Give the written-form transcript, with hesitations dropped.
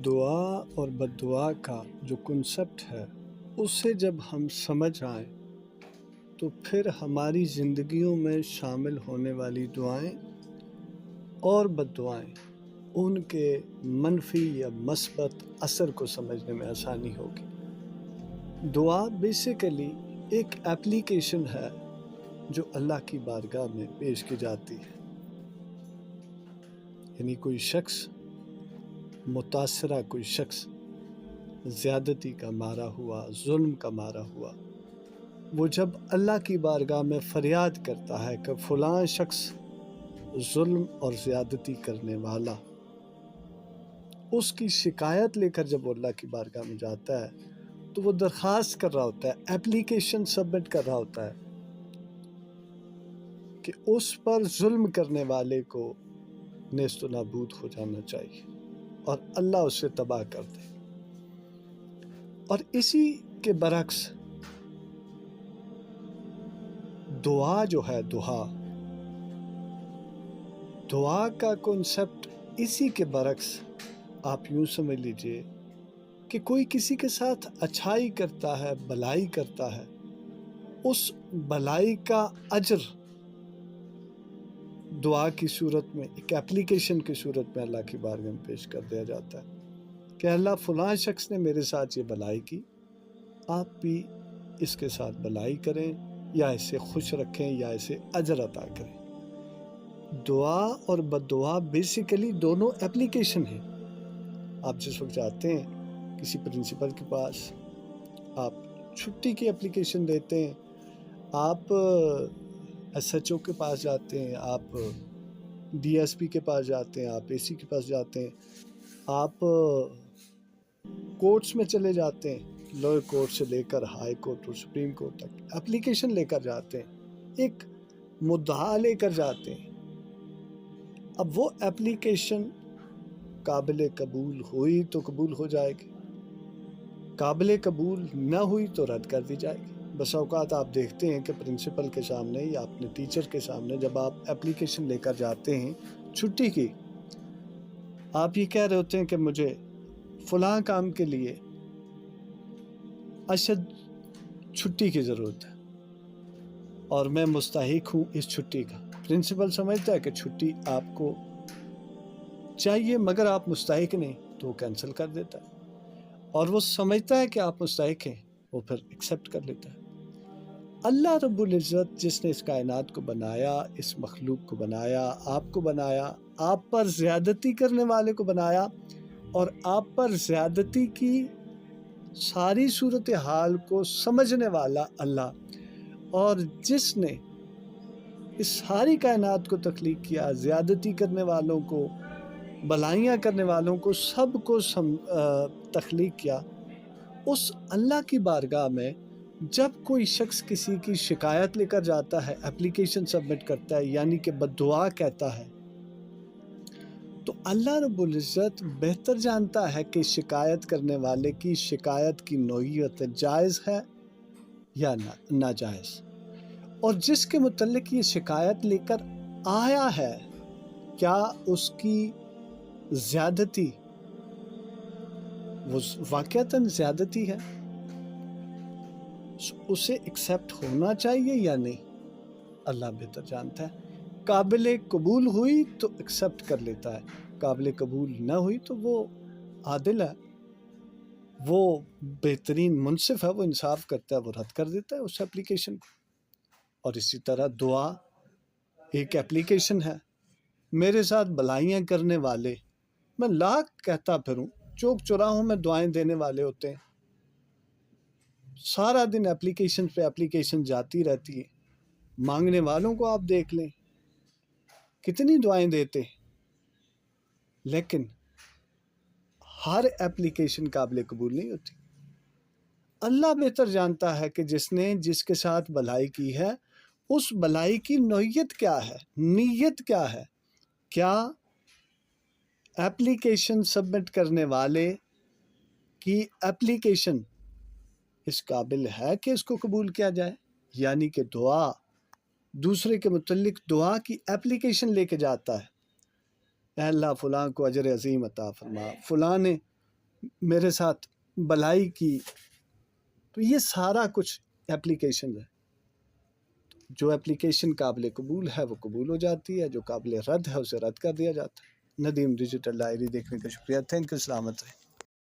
دعا اور بد دعا کا جو کنسپٹ ہے اسے جب ہم سمجھ آئیں تو پھر ہماری زندگیوں میں شامل ہونے والی دعائیں اور بد دعائیں ان کے منفی یا مثبت اثر کو سمجھنے میں آسانی ہوگی۔ دعا بیسیکلی ایک ایپلیکیشن ہے جو اللہ کی بارگاہ میں پیش کی جاتی ہے، یعنی کوئی شخص متاثرہ، کوئی شخص زیادتی کا مارا ہوا، ظلم کا مارا ہوا، وہ جب اللہ کی بارگاہ میں فریاد کرتا ہے کہ فلاں شخص ظلم اور زیادتی کرنے والا، اس کی شکایت لے کر جب وہ اللہ کی بارگاہ میں جاتا ہے تو وہ درخواست کر رہا ہوتا ہے، ایپلیکیشن سبمٹ کر رہا ہوتا ہے کہ اس پر ظلم کرنے والے کو نیست و نابود ہو جانا چاہیے اور اللہ اسے تباہ کر دے۔ اور اسی کے برعکس دعا جو ہے، دعا کا کنسپٹ اسی کے برعکس آپ یوں سمجھ لیجئے کہ کوئی کسی کے ساتھ اچھائی کرتا ہے، بلائی کرتا ہے، اس بلائی کا اجر دعا کی صورت میں، ایک ایپلیکیشن کی صورت میں اللہ کی بارگاہ میں پیش کر دیا جاتا ہے کہ اللہ فلاں شخص نے میرے ساتھ یہ بلائی کی، آپ بھی اس کے ساتھ بلائی کریں یا اسے خوش رکھیں یا اسے اجر عطا کریں۔ دعا اور بد دعا بیسیکلی دونوں ایپلیکیشن ہیں۔ آپ جس وقت جاتے ہیں کسی پرنسپل کے پاس، آپ چھٹی کی اپلیکیشن دیتے ہیں، آپ ایس ایچ او کے پاس جاتے ہیں، آپ ڈی ایس پی کے پاس جاتے ہیں، آپ اے سی کے پاس جاتے ہیں، آپ کورٹس میں چلے جاتے ہیں، لوئر کورٹ سے لے کر ہائی کورٹ اور سپریم کورٹ تک اپلیکیشن لے کر جاتے ہیں، ایک مدعا لے کر جاتے ہیں۔ اب وہ اپلیکیشن قابل قبول ہوئی تو قبول ہو جائے گی، قابل قبول نہ ہوئی تو رد کر دی جائے گی۔ بس اوقات آپ دیکھتے ہیں کہ پرنسپل کے سامنے یا اپنے ٹیچر کے سامنے جب آپ اپلیکیشن لے کر جاتے ہیں چھٹی کی، آپ یہ کہہ رہے ہوتے ہیں کہ مجھے فلاں کام کے لیے اشد چھٹی کی ضرورت ہے اور میں مستحق ہوں اس چھٹی کا۔ پرنسپل سمجھتا ہے کہ چھٹی آپ کو چاہیے مگر آپ مستحق نہیں، تو وہ کینسل کر دیتا ہے، اور وہ سمجھتا ہے کہ آپ مستحق ہیں، وہ پھر ایکسیپٹ کر لیتا ہے۔ اللہ رب العزت جس نے اس کائنات کو بنایا، اس مخلوق کو بنایا، آپ کو بنایا، آپ پر زیادتی کرنے والے کو بنایا، اور آپ پر زیادتی کی ساری صورتحال کو سمجھنے والا اللہ، اور جس نے اس ساری کائنات کو تخلیق کیا، زیادتی کرنے والوں کو، بلائیاں کرنے والوں کو، سب کو تخلیق کیا، اس اللہ کی بارگاہ میں جب کوئی شخص کسی کی شکایت لے کر جاتا ہے، اپلیکیشن سبمٹ کرتا ہے، یعنی کہ بد دعا کہتا ہے، تو اللہ رب العزت بہتر جانتا ہے کہ شکایت کرنے والے کی شکایت کی نوعیت جائز ہے یا ناجائز، اور جس کے متعلق یہ شکایت لے کر آیا ہے کیا اس کی زیادتی وہ واقعتاً زیادتی ہے، اسے ایکسیپٹ ہونا چاہیے یا نہیں، اللہ بہتر جانتا ہے۔ قابل قبول ہوئی تو ایکسیپٹ کر لیتا ہے، قابل قبول نہ ہوئی تو وہ عادل ہے، وہ بہترین منصف ہے، وہ انصاف کرتا ہے، وہ رد کر دیتا ہے اس اپلیکیشن کو۔ اور اسی طرح دعا ایک اپلیکیشن ہے۔ میرے ساتھ بلائیاں کرنے والے، میں لاکھ کہتا پھروں، چوک چوراہوں میں دعائیں دینے والے ہوتے ہیں، سارا دن اپلیکیشن پہ اپلیکیشن جاتی رہتی ہے، مانگنے والوں کو آپ دیکھ لیں کتنی دعائیں دیتے، لیکن ہر اپلیکیشن قابل قبول نہیں ہوتی۔ اللہ بہتر جانتا ہے کہ جس نے جس کے ساتھ بھلائی کی ہے، اس بھلائی کی نوعیت کیا ہے، نیت کیا ہے، کیا ایپلیکیشن سبمٹ کرنے والے کی ایپلیکیشن اس قابل ہے کہ اس کو قبول کیا جائے، یعنی کہ دعا دوسرے کے متعلق دعا کی ایپلیکیشن لے کے جاتا ہے، اے اللہ فلاں کو اجر عظیم عطا فرما، فلاں نے میرے ساتھ بلائی کی. تو یہ سارا کچھ اپلیکیشن ہے. جو اپلیکیشن قابل قبول ہے وہ قبول ہو جاتی ہے، جو قابل رد ہے اسے رد کر دیا جاتا ہے. ندیم ڈیجیٹل ڈائری دیکھنے کا شکریہ. Thank you. سلامت رہے.